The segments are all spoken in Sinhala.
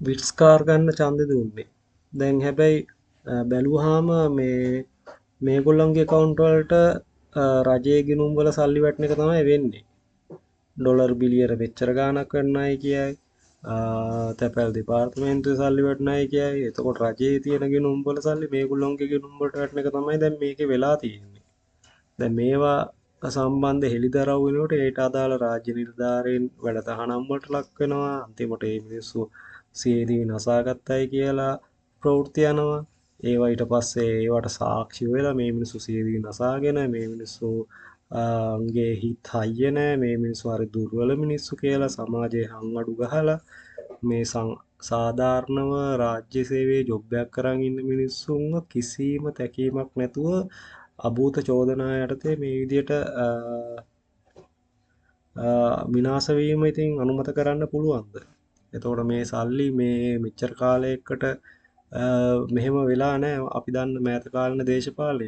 විට්ස්කාර් ගන්න ඡන්දෙ දුන්නේ. දැන් හැබැයි බැලුවාම මේගොල්ලන්ගේ account වලට රජයේ ගිණුම් වල සල්ලි වැටෙන එක තමයි වෙන්නේ. ඩොලර් බිලියන මෙච්චර ගාණක් වෙන්නයි කියයි. තැපැල් දෙපාර්තමේන්තුවේ සල්ලි වැටෙනයි කියයි. එතකොට රජයේ තියෙන ගිණුම් වල සල්ලි මේගොල්ලන්ගේ ගිණුම් වලට වැටෙන එක තමයි දැන් මේකේ වෙලා තියෙන්නේ. දැන් මේවා සම්බන්ධ හෙළිදරව් වෙනකොට ඒට අදාළ රාජ්‍ය නිලධාරීන් වැඩ තහනම් වලට ලක් වෙනවා. අන්තිමට මේ මිනිස්සු සියදිවි නසාගත්තයි කියලා ප්‍රවෘත්ති යනවා. ඒවා ඊට පස්සේ ඒවට සාක්ෂි වෙලා මේ මිනිස්සු සියදිවි නසාගෙන මේ මිනිස්සු ගේ හිත් හයිය නෑ මේ මිනිස්සු හරි දුර්වල මිනිස්සු කියලා සමාජයේ හංවඩු ගහලා මේ සාධාරණව රාජ්‍ය සේවයේ ජොබ් එකක් කරන් ඉන්න මිනිස්සුන්ව කිසිම තැකීමක් නැතුව අභූත චෝදනා යටතේ මේ විදියට විනාශ වීම ඉතින් අනුමත කරන්න පුළුවන්ද? එතකොට මේ සල්ලි මේ මෙච්චර කාලයකට මෙහෙම වෙලා නැහැ. අපි දන්න මෑත කාලීන දේශපාලනය.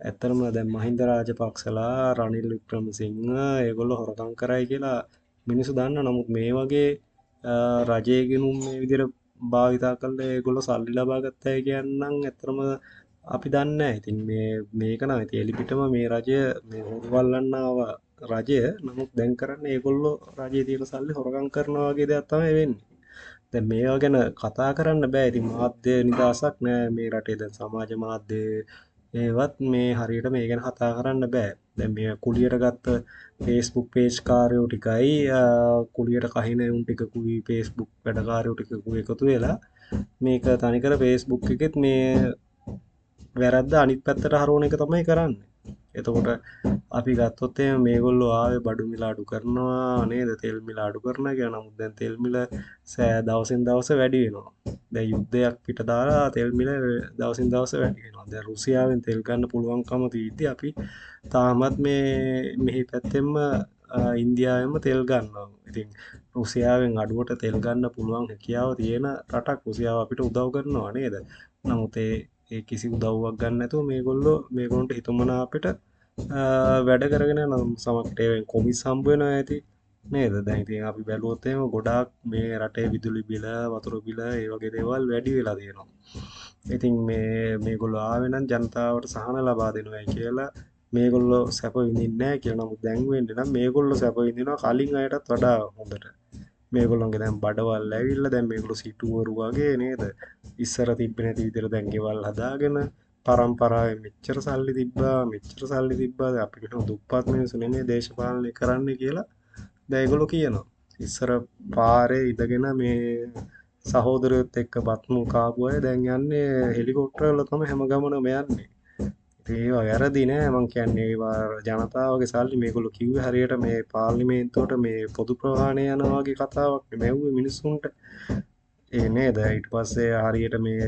ඇත්තටම දැන් මහින්ද රාජපක්ෂලා රනිල් වික්‍රමසිංහ ඒගොල්ලෝ හොරකම් කරයි කියලා මිනිස්සු දන්න. නමුත් මේ වගේ රජයේ ගිණුම් මේ විදිහට භාවිතා කරලා ඒගොල්ලෝ සල්ලි ලබා ගත්තයි කියනනම් ඇත්තටම අපි දන්නේ නැහැ. ඉතින් මේක නම් ඉතින් එලිපිටම මේ රජය මේ හොරවල්ලන්නාව රජය. නමුත් දැන් කරන්නේ ඒගොල්ලෝ රජයේ තියෙන සල්ලි හොරකම් කරනවා වගේ දෙයක් තමයි වෙන්නේ. දැන් මේවා ගැන කතා කරන්න බෑ. ඉතින් මාධ්‍ය නිදහසක් නෑ මේ රටේ. දැන් සමාජ මාධ්‍ය ඒවත් මේ හරියට මේ ගැන කතා කරන්න බෑ. දැන් මේ කුලියට ගත්ත Facebook page කාරයෝ ටිකයි කුලියට කහින උන් ටිකකුයි Facebook වැඩකාරයෝ ටිකකුයි එකතු වෙලා මේක තනිකර Facebook එකෙත් මේ වැරද්ද අනිත් පැත්තට හරවන එක තමයි කරන්නේ. එතකොට අපි ගත්තොත් එහෙනම් මේගොල්ලෝ ආවේ බඩු මිල අඩු කරනවා නේද? තෙල් මිල අඩු කරනවා කියලා. නමුත් දැන් තෙල් මිල දවසින් දවස වැඩි වෙනවා. දැන් යුද්ධයක් පිට දාලා තෙල් මිල දවසින් දවස වැඩි වෙනවා. දැන් රුසියාවෙන් තෙල් ගන්න පුළුවන්කම තියෙද්දි අපි තාමත් මෙහි පැත්තෙන්ම ඉන්දියාවෙන්ම තෙල් ගන්නවා. ඉතින් රුසියාවෙන් අඩුවට තෙල් ගන්න පුළුවන් හැකියාව තියෙන රටක් රුසියාව අපිට උදව් කරනවා නේද? නමුත් ඒ කිසි උදව්වක් ගන්න නැතුව මේගොල්ලන්ට හිතමනාපෙට වැඩ කරගෙන නම් සමහරට ඒවෙන් කොමිස් හම්බ වෙනවා ඇති නේද? දැන් ඉතින් අපි බැලුවොත් එහෙම ගොඩාක් මේ රටේ විදුලි බිල, වතුර බිල ඒ වගේ දේවල් වැඩි වෙලා තියෙනවා. ඉතින් මේගොල්ලෝ ආවේ නම් ජනතාවට සහන ලබා දෙනවයි කියලා මේගොල්ලෝ සැප විඳින්නේ නැහැ කියලා. නමුත් දැන් වෙන්නේ නම් මේගොල්ලෝ සැප විඳිනවා කලින් අයටත් වඩා හොඳට. මේගොල්ලොන්ගේ දැන් බඩවල් ඇවිල්ලා දැන් මේගොල්ලෝ සිටුවරු වගේ නේද? ඉස්සර තිබ්බේ නැති විදිහට දැන් ගෙවල් හදාගෙන පරම්පරාවෙන් මෙච්චර සල්ලි තිබ්බා අපි කියන දුප්පත් මිනිස්සු නෙමෙයි දේශපාලනය කරන්න කියලා දැන් ඒගොල්ලෝ කියනවා. ඉස්සර පාරේ ඉඳගෙන මේ සහෝදරයොත් එක්ක බත් මුල් කාපු අය දැන් යන්නේ හෙලිකොප්ටර් වල තමයි හැම ගමනම යන්නේ. ඉතින් ඒවා වැරදි නෑ මං කියන්නේ ඒවා ජනතාවගේ සල්ලි මේගොල්ලෝ කිව්වේ හරියට මේ පාර්ලිමේන්තුවට මේ පොදු ප්‍රවාහනය යනවා වගේ කතාවක් නෙමෙව්වේ මිනිස්සුන්ට. ඒ නේද? ඊට පස්සේ හරියට මේ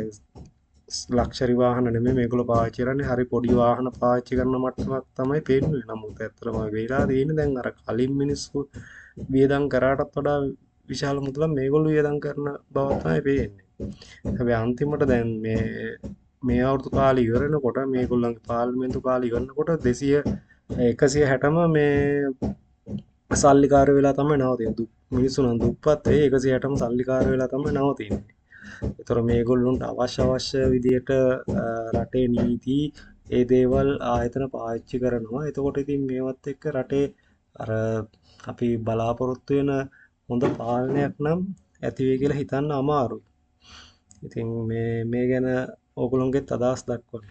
ලක්ෂරි වාහන නෙමෙයි මේගොල්ලෝ පාවිච්චි කරන්නේ හරි පොඩි වාහන පාවිච්චි කරන මට්ටමක් තමයි පේන්නේ. නමුත් ඇත්තටම වෙලා තියෙන්නේ දැන් අර කලින් මිනිස්සු වියදම් කරාටත් වඩා විශාල මුදලක් මේගොල්ලෝ වියදම් කරන බව තමයි පේන්නේ. හැබැයි අන්තිමට දැන් මේ අවුරුදු කාලේ ඉවර වෙනකොට මේගොල්ලන්ගේ පාර්ලිමේන්තු කාලේ ඉවරනකොට 160ම මේ සල්ලිකාර වෙලා තමයි නවතින්නේ. මිනිස්සු නම් දුප්පත් ඒ 160ම සල්ලිකාර වෙලා තමයි නවතින්නේ. ඒතර මේගොල්ලොන්ට අවශ්‍ය විදියට රටේ නීති ඒ දේවල් ආයතන පාවිච්චි කරනවා. එතකොට ඉතින් මේවත් එක්ක රටේ අර අපි බලාපොරොත්තු වෙන හොඳ පාලනයක් නම් ඇති වෙයි කියලා හිතන්න අමාරුයි. ඉතින් මේ ගැන ඕගොල්ලොන්ගෙත් අදහස් දක්වන්න.